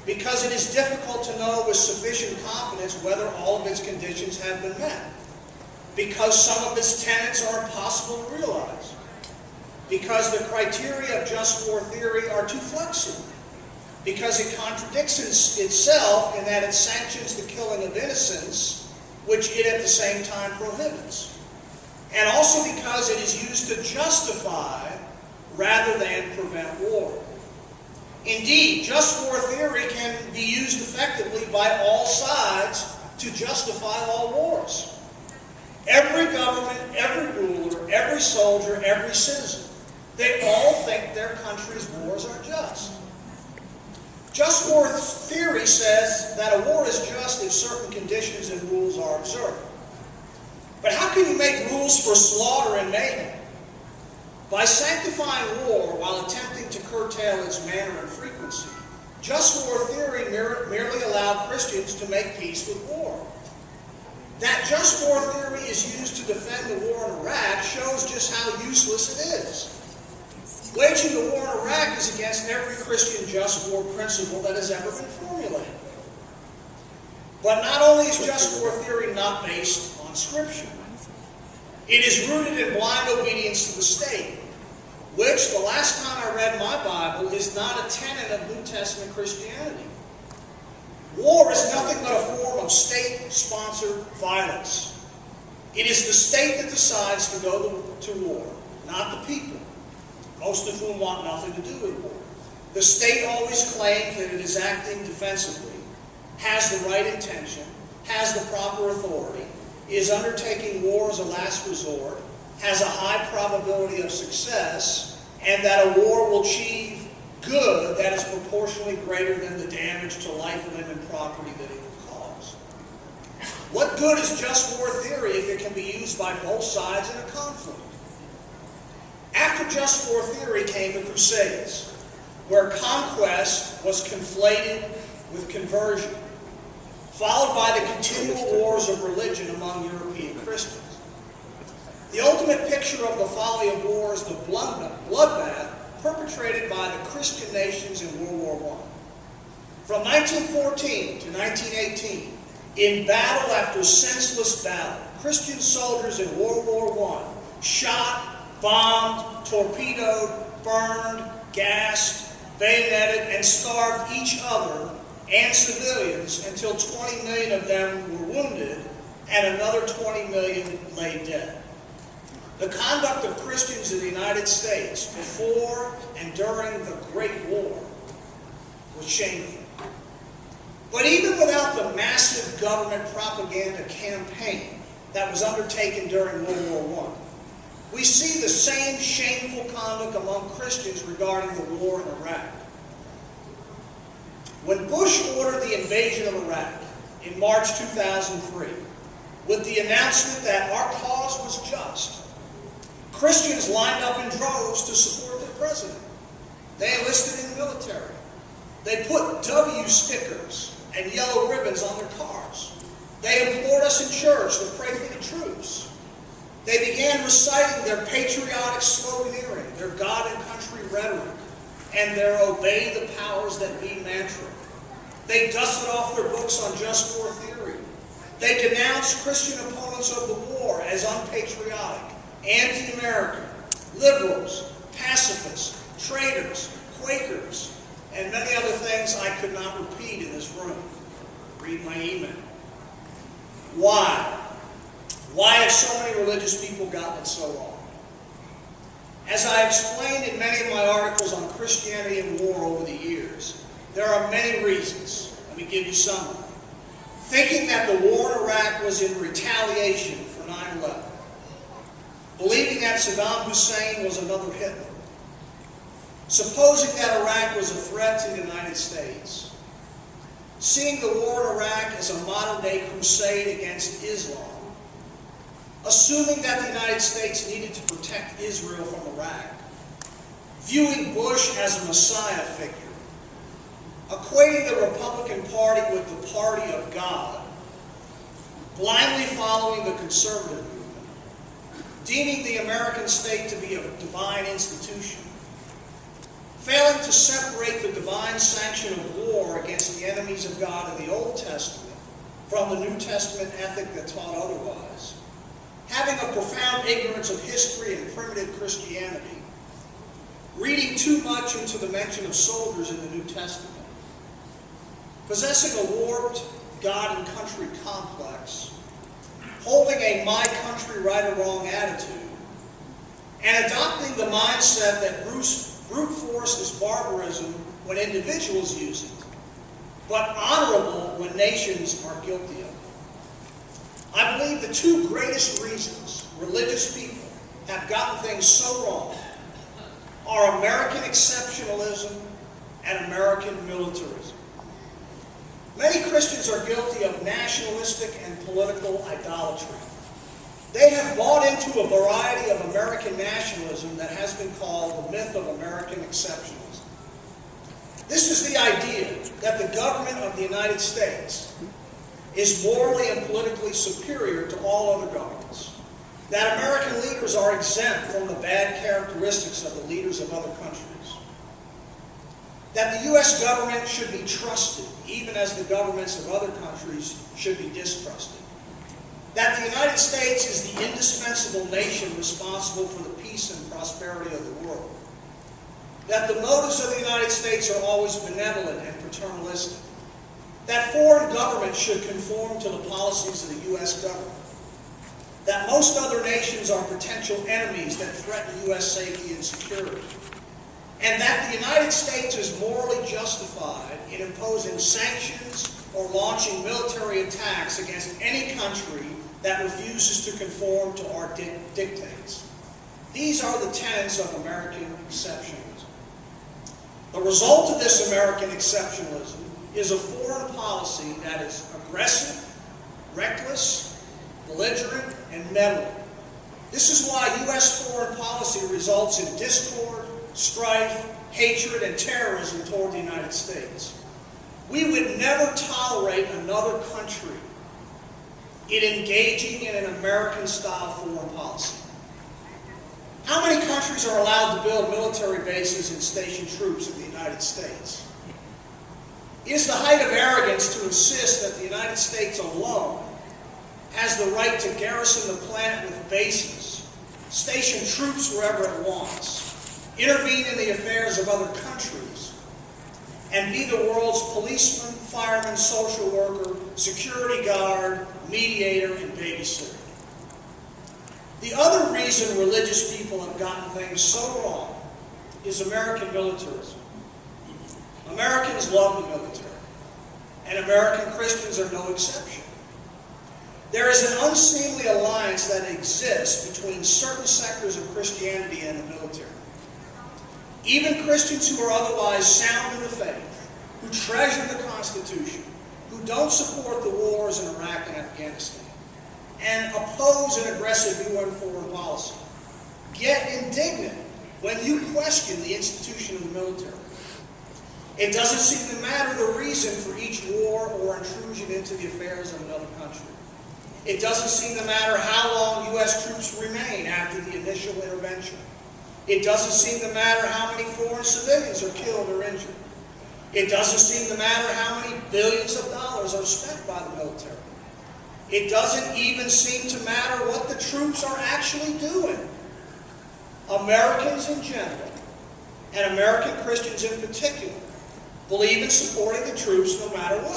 because it is difficult to know with sufficient confidence whether all of its conditions have been met, because some of its tenets are impossible to realize, because the criteria of just war theory are too flexible, because it contradicts itself in that it sanctions the killing of innocents, which it at the same time prohibits, and also because it is used to justify rather than prevent war. Indeed, just war theory can be used effectively by all sides to justify all wars. Every government, every ruler, every soldier, every citizen, they all think their country's wars are just. Just war theory says that a war is just if certain conditions and rules are observed. But how can you make rules for slaughter and mayhem? By sanctifying war while attempting to curtail its manner and frequency, just war theory merely allowed Christians to make peace with war. That just war theory is used to defend the war in Iraq shows just how useless it is. Waging the war in Iraq is against every Christian just war principle that has ever been formulated. But not only is just war theory not based on Scripture, it is rooted in blind obedience to the state, which, the last time I read my Bible, is not a tenet of New Testament Christianity. War is nothing but a form of state-sponsored violence. It is the state that decides to go to war, not the people, most of whom want nothing to do with war. The state always claims that it is acting defensively, has the right intention, has the proper authority, is undertaking war as a last resort, has a high probability of success, and that a war will achieve good that is proportionally greater than the damage to life, limb, and property that it will cause. What good is just war theory if it can be used by both sides in a conflict? After just war theory came the Crusades, where conquest was conflated with conversion, followed by the continual wars of religion among European Christians. The ultimate picture of the folly of war is the bloodbath perpetrated by the Christian nations in World War I. From 1914 to 1918, in battle after senseless battle, Christian soldiers in World War I shot, bombed, torpedoed, burned, gassed, bayoneted, and starved each other and civilians until 20 million of them were wounded and another 20 million lay dead. The conduct of Christians in the United States before and during the Great War was shameful. But even without the massive government propaganda campaign that was undertaken during World War I, we see the same shameful conduct among Christians regarding the war in Iraq. When Bush ordered the invasion of Iraq in March 2003, with the announcement that our cause was just, Christians lined up in droves to support their president. They enlisted in the military. They put W stickers and yellow ribbons on their cars. They implored us in church to pray for the troops. They began reciting their patriotic sloganeering, their God and country rhetoric, and their obey the powers that be mantra. They dusted off their books on just war theory. They denounced Christian opponents of the war as unpatriotic, anti-American, liberals, pacifists, traitors, Quakers, and many other things I could not repeat in this room. Read my email. Why? Why have so many religious people gotten it so wrong? As I explained in many of my articles on Christianity and war over the years, there are many reasons. Let me give you some of them. Thinking that the war in Iraq was in retaliation for 9/11. Believing that Saddam Hussein was another Hitler. Supposing that Iraq was a threat to the United States. Seeing the war in Iraq as a modern-day crusade against Islam. Assuming that the United States needed to protect Israel from Iraq. Viewing Bush as a Messiah figure. Equating the Republican Party with the party of God. Blindly following the conservative movement. Deeming the American state to be a divine institution. Failing to separate the divine sanction of war against the enemies of God in the Old Testament from the New Testament ethic that taught otherwise, having a profound ignorance of history and primitive Christianity, reading too much into the mention of soldiers in the New Testament, possessing a warped God and country complex, holding a my country right or wrong attitude, and adopting the mindset that brute force is barbarism when individuals use it, but honorable when nations are guilty of it. I believe the two greatest reasons religious people have gotten things so wrong are American exceptionalism and American militarism. Many Christians are guilty of nationalistic and political idolatry. They have bought into a variety of American nationalism that has been called the myth of American exceptionalism. This is the idea that the government of the United States is morally and politically superior to all other governments, that American leaders are exempt from the bad characteristics of the leaders of other countries, that the U.S. government should be trusted even as the governments of other countries should be distrusted, that the United States is the indispensable nation responsible for the peace and prosperity of the world, that the motives of the United States are always benevolent and paternalistic, that foreign governments should conform to the policies of the U.S. government, that most other nations are potential enemies that threaten U.S. safety and security, and that the United States is morally justified in imposing sanctions or launching military attacks against any country that refuses to conform to our dictates. These are the tenets of American exceptionalism. The result of this American exceptionalism is a foreign policy that is aggressive, reckless, belligerent, and meddling. This is why U.S. foreign policy results in discord, strife, hatred, and terrorism toward the United States. We would never tolerate another country in engaging in an American-style foreign policy. How many countries are allowed to build military bases and station troops in the United States? It is the height of arrogance to insist that the United States alone has the right to garrison the planet with bases, station troops wherever it wants, intervene in the affairs of other countries, and be the world's policeman, fireman, social worker, security guard, mediator, and babysitter. The other reason religious people have gotten things so wrong is American militarism. Americans love the military, and American Christians are no exception. There is an unseemly alliance that exists between certain sectors of Christianity and the military. Even Christians who are otherwise sound in the faith, who treasure the Constitution, who don't support the wars in Iraq and Afghanistan, and oppose an aggressive UN foreign policy, get indignant when you question the institution of the military. It doesn't seem to matter the reason for each war or intrusion into the affairs of another country. It doesn't seem to matter how long U.S. troops remain after the initial intervention. It doesn't seem to matter how many foreign civilians are killed or injured. It doesn't seem to matter how many billions of dollars are spent by the military. It doesn't even seem to matter what the troops are actually doing. Americans in general, and American Christians in particular, believe in supporting the troops no matter what.